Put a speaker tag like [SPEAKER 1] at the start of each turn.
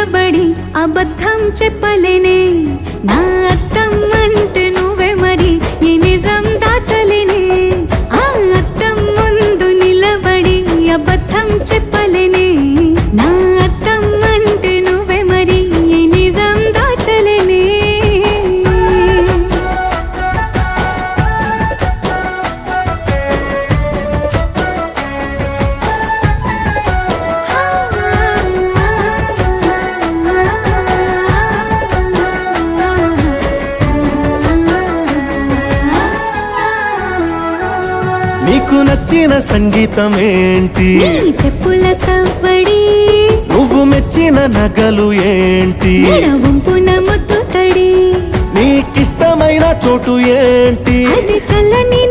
[SPEAKER 1] నిలబడి అబద్ధం చెప్పలేనే నా అద్దం అంటే నువ్వే మరి ఈ నిజం దాచలేనే ఆ అద్దం ముందు నిలబడి అబద్ధం చెప్పలేనే నా అద్దం అంటే నువ్వే మరి ఈ నిజం దాచలేనే
[SPEAKER 2] నీకు నచ్చిన సంగీతం ఏంటి
[SPEAKER 1] నీ చెప్పుల సవ్వడి
[SPEAKER 2] నువ్వు మెచ్చిన నగలు ఏంటి
[SPEAKER 1] వంపున ముద్దు తడి
[SPEAKER 2] నీకిష్టమైన చోటు ఏంటి
[SPEAKER 1] అది చల్లని